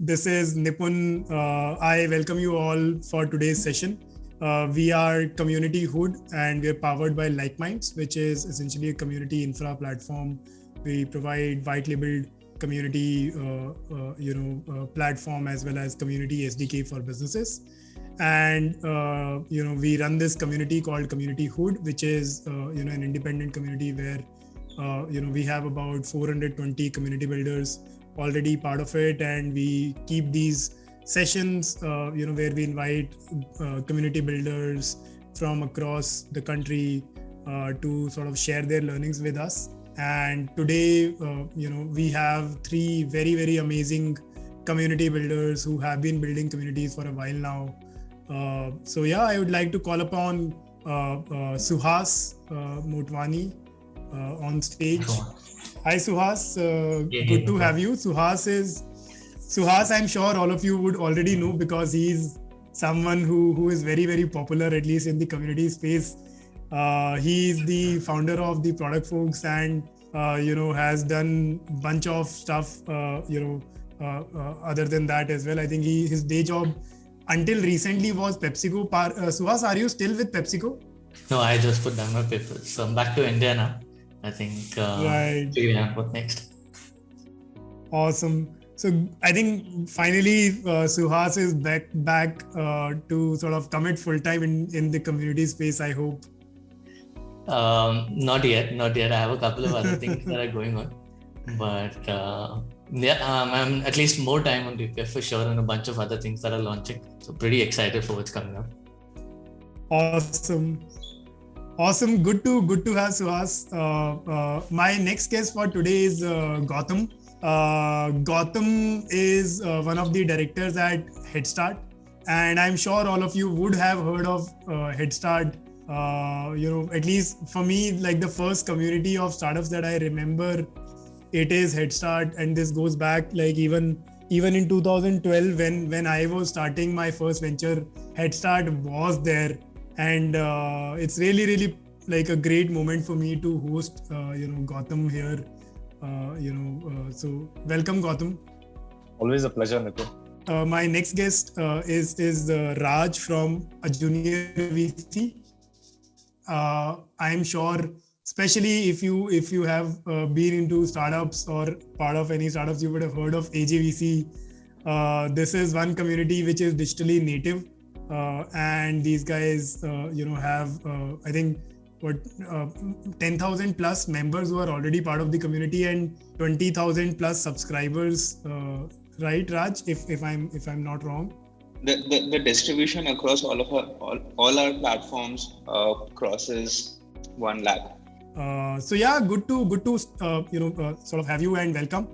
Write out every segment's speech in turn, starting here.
This is Nipun. I welcome you all for today's session. We are Community Hood and we are powered by LikeMinds, which is essentially a community infra platform. We provide white labeled community, platform as well as community SDK for businesses. And we run this community called Community Hood, which is an independent community where we have about 420 community builders already part of it, and we keep these sessions where we invite community builders from across the country to sort of share their learnings with us. And today we have three very, very amazing community builders who have been building communities for a while now. I would like to call upon Suhas Motwani on stage. Hi Suhas, good to have you. Suhas, I'm sure all of you would already know because he's someone who is very, very popular, at least in the community space. He is the founder of the Product Folks and has done a bunch of stuff other than that as well. I think his day job until recently was PepsiCo. Suhas, are you still with PepsiCo? No, I just put down my papers. So I'm back to India now. I think figuring out what next. Awesome. So I think finally Suhas is back to sort of commit full time in the community space, I hope. Not yet. I have a couple of other things that are going on, but I'm at least more time on DPF for sure, and a bunch of other things that are launching. So pretty excited for what's coming up. Awesome. Good to have Suhas. My next guest for today is Gautam. Gautam is one of the directors at HeadStart, and I'm sure all of you would have heard of HeadStart. At least for me, like the first community of startups that I remember, it is HeadStart, and this goes back like even in 2012 when I was starting my first venture, HeadStart was there. And it's really, really like a great moment for me to host, Gautam here. So welcome, Gautam. Always a pleasure, Nipun. My next guest is Raj from a junior VC. I'm sure, especially if you have been into startups or part of any startups, you would have heard of AJVC. This is one community which is digitally native. And these guys, have I think 10,000 plus members who are already part of the community and 20,000 plus subscribers. Right, Raj? If I'm not wrong. The distribution across all our platforms crosses 1 lakh. Good to sort of have you and welcome.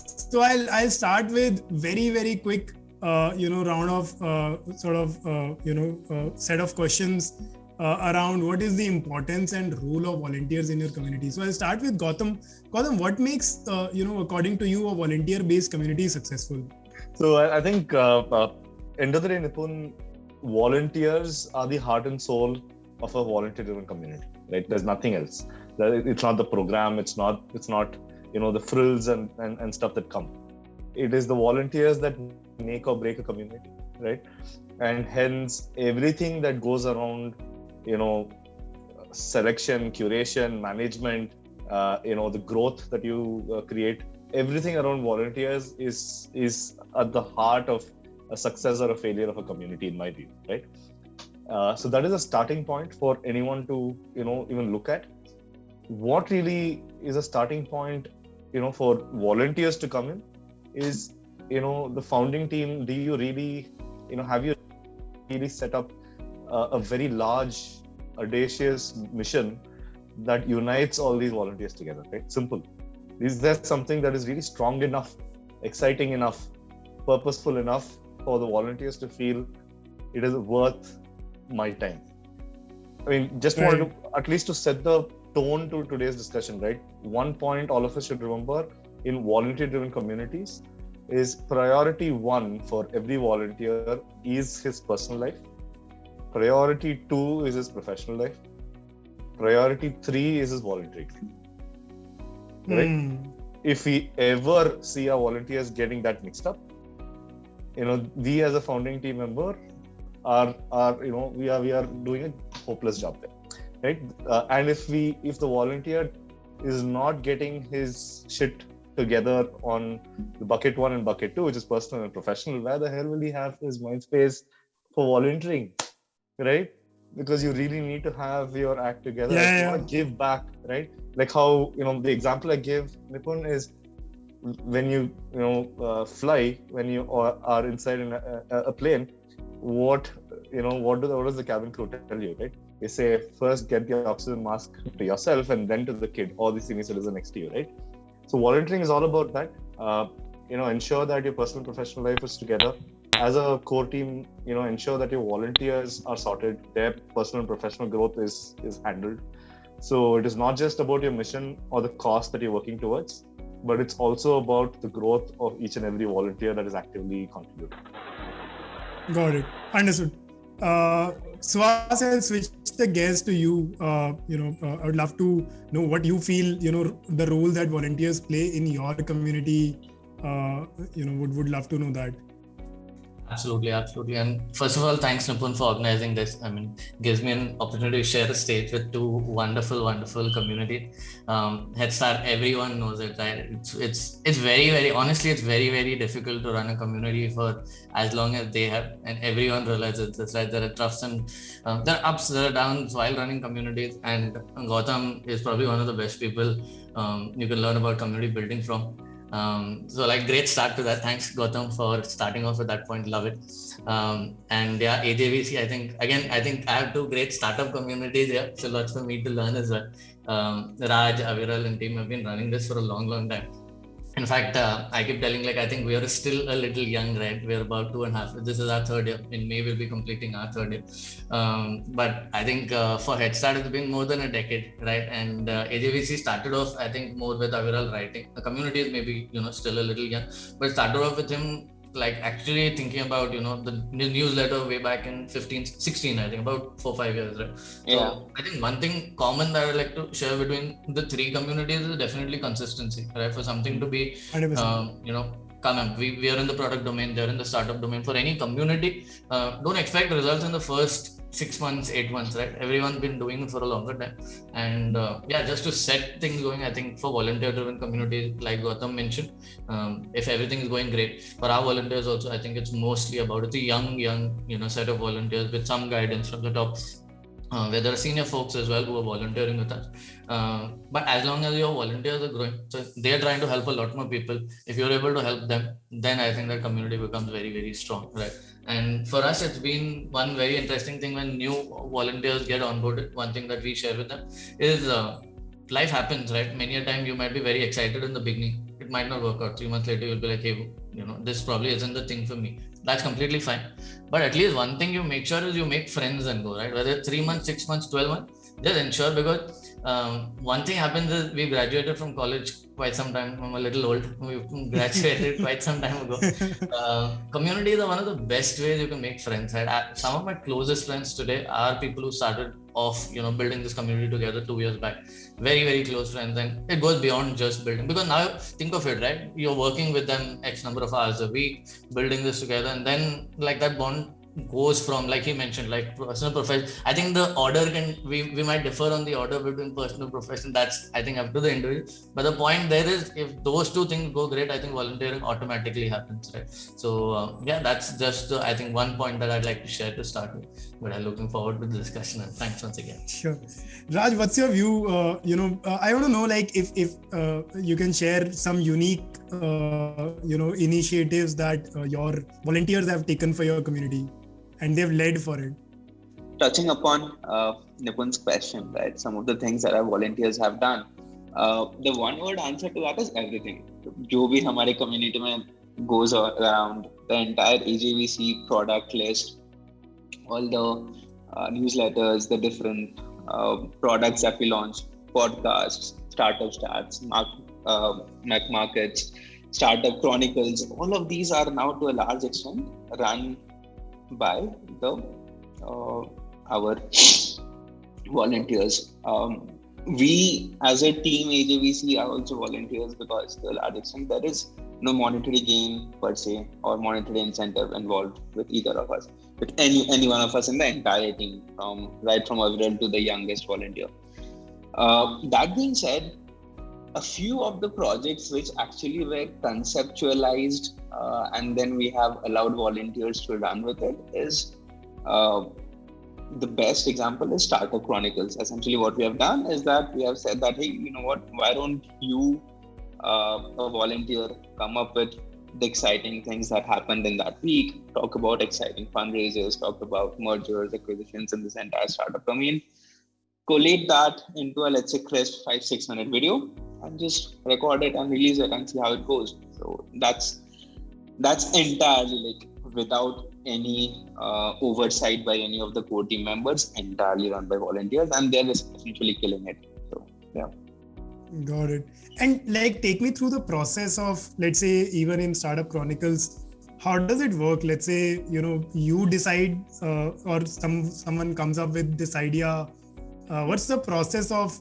So I'll start with very, very quick. Round of set of questions around what is the importance and role of volunteers in your community. So I'll start with Gautam. Gautam, what makes according to you a volunteer-based community successful? So I think end of the day, Nipun, volunteers are the heart and soul of a volunteer-driven community. Right? There's nothing else. It's not the program. It's not the frills and stuff that come. It is the volunteers that make or break a community, right? And hence everything that goes around, selection, curation, management, the growth that you create, everything around volunteers is at the heart of a success or a failure of a community, in my view, right? So that is a starting point for anyone to, even look at. What really is a starting point, for volunteers to come in is, the founding team, do you really, have you really set up a very large, audacious mission that unites all these volunteers together, right? Simple. Is there something that is really strong enough, exciting enough, purposeful enough for the volunteers to feel it is worth my time? I mean, just wanted to, at least to set the tone to today's discussion, right? One point all of us should remember in volunteer-driven communities is priority 1 for every volunteer is his personal life. Priority 2 is his professional life. Priority 3 is his volunteering. Right? If we ever see our volunteers getting that mixed up, we as a founding team member are we are doing a hopeless job there, right? And if the volunteer is not getting his shit together on the bucket 1 and bucket 2, which is personal and professional, where the hell will he have his mind space for volunteering, right? Because you really need to have your act together. Yeah, You want to give back, right? Like how the example I give, Nipun, is when you fly, when you are inside in a plane, what does the cabin crew tell you, right? They say first get the oxygen mask to yourself and then to the kid or the senior citizen next to you, right? So volunteering is all about that. Ensure that your personal and professional life is together. As a core team, ensure that your volunteers are sorted, their personal and professional growth is handled. So it is not just about your mission or the cause that you're working towards, but it's also about the growth of each and every volunteer that is actively contributing. Got it. Understood. Suhas, I'll switch the gears to you. I would love to know what you feel, the role that volunteers play in your community. Would love to know that. Absolutely. And first of all, thanks Nipun for organizing this. I mean, gives me an opportunity to share a stage with two wonderful community. Head Start, everyone knows it, right? It's very, very, honestly, it's very, very difficult to run a community for as long as they have, and everyone realizes this, right? There are troughs and there are ups, there are downs while running communities, and Gautam is probably one of the best people you can learn about community building from. So great start to that. Thanks Gautam for starting off at that point. Love it. And yeah, AJVC, I think I have two great startup communities here, so lots for me to learn as well. Raj, Aviral and team have been running this for a long time. In fact, I keep telling, I think we are still a little young, right? We're about 2.5. This is our third year. In May, we'll be completing our third year. But I think for Head Start, it's been more than a decade, right? And AJVC started off, I think, more with Aviral writing. The community is maybe, still a little young, but started off with him actually thinking about the newsletter way back in 16, I think, about 4-5 years, right? Yeah. So I think one thing common that I would like to share between the three communities is definitely consistency, right? For something to be 100%. come on, we are in the product domain, they're in the startup domain. For any community, don't expect results in the first 6 months, 8 months, right? Everyone's been doing it for a longer time. And just to set things going, I think for volunteer-driven communities, like Gautam mentioned, if everything is going great, for our volunteers also, I think it's mostly about it's a young, set of volunteers with some guidance from the top. Where there are senior folks as well who are volunteering with us. But as long as your volunteers are growing, so they're trying to help a lot more people. If you're able to help them, then I think the community becomes very, very strong, right? And for us, it's been one very interesting thing when new volunteers get onboarded. One thing that we share with them is life happens, right? Many a time you might be very excited in the beginning. It might not work out. 3 months later, you'll be like, hey, this probably isn't the thing for me. That's completely fine. But at least one thing you make sure is you make friends and go, right? Whether it's 3 months, 6 months, 12 months, just ensure, because one thing happens is we graduated from college quite some time. I'm a little old. We graduated quite some time ago. Communities are one of the best ways you can make friends, right? Some of my closest friends today are people who started off, building this community together 2 years back. Very, very close friends. And it goes beyond just building, because now think of it, right? You're working with them X number of hours a week, building this together. And then that bond goes from, like he mentioned, personal profession. I think the order we might differ on the order between personal profession. That's, I think, up to the individual. But the point there is, if those two things go great, I think volunteering automatically happens, right? So that's just I think one point that I'd like to share to start with. But I'm looking forward to the discussion, and thanks once again. Sure. Raj, what's your view? I want to know, if you can share some unique initiatives that your volunteers have taken for your community and they've led for it. Touching upon Nipun's question, right? Some of the things that our volunteers have done. The one word answer to that is everything. जो भी हमारे community में goes around, the entire AJVC product list, all the newsletters, the different products that we launch, podcasts, startup stats, Mac markets, startup chronicles, all of these are now to a large extent run by our volunteers. we as a team AJVC are also volunteers because to a large extent there is no monetary gain per se or monetary incentive involved with either of us, with any one of us in the entire team, from Avril to the youngest volunteer. That being said, a few of the projects which actually were conceptualized and then we have allowed volunteers to run with it is the best example is Startup Chronicles. Essentially what we have done is that we have said that, hey, you know what, why don't you, a volunteer, come up with the exciting things that happened in that week, talk about exciting fundraisers, talk about mergers, acquisitions in this entire startup domain, collate that into a, let's say, crisp 5-6 minute video and just record it and release it and see how it goes. So that's entirely like without any oversight by any of the core team members, entirely run by volunteers, and they're essentially killing it. So yeah. Got it. And like, take me through the process of, let's say, even in Startup Chronicles, how does it work? Let's say, you decide or someone comes up with this idea. What's the process of,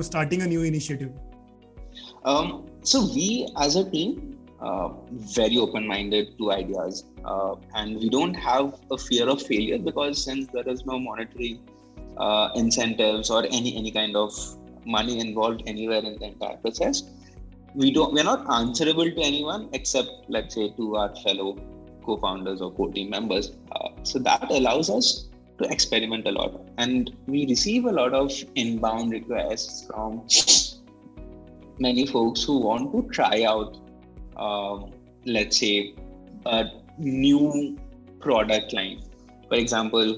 starting a new initiative? So we as a team, very open-minded to ideas, and we don't have a fear of failure because since there is no monetary incentives or any kind of money involved anywhere in the entire process, we're not answerable to anyone except, let's say, to our fellow co-founders or core team members. So that allows us to experiment a lot, and we receive a lot of inbound requests from many folks who want to try out let's say a new product line. For example,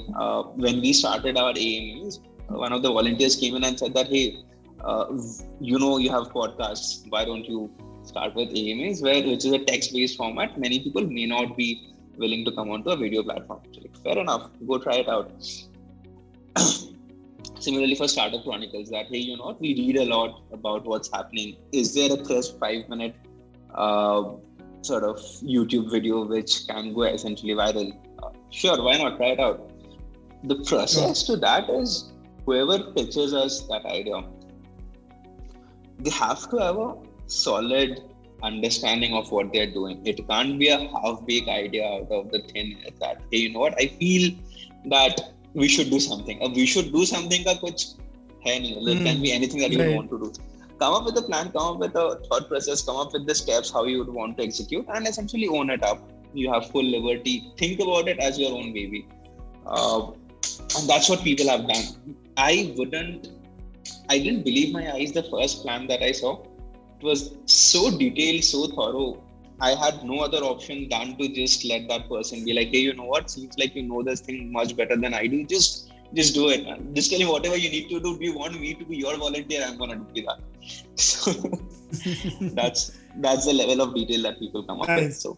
when we started our AMAs, one of the volunteers came in and said that, hey, you have podcasts, why don't you start with AMAs, which is a text-based format. Many people may not be willing to come onto a video platform. So, fair enough, go try it out. Similarly for Startup Chronicles, that, hey, we read a lot about what's happening. Is there a crisp 5-minute sort of YouTube video which can go essentially viral? Sure, why not? Try it out. The process to that is whoever pitches us that idea, they have to have a solid understanding of what they're doing. It can't be a half-baked idea out of the thin air that, hey, you know what, I feel that we should do something. We should do something ka kuch hai nahi. It can be anything that you want to do. Come up with a plan, come up with a thought process, come up with the steps how you would want to execute, and essentially own it up. You have full liberty. Think about it as your own baby. And that's what people have done. I didn't believe my eyes the first plan that I saw. It was so detailed, so thorough. I had no other option than to just let that person be like, hey, you know what? Seems like you know this thing much better than I do. Just do it, man. Just tell me whatever you need to do. Do you want me to be your volunteer? I'm gonna do that. So that's the level of detail that people come up with. So.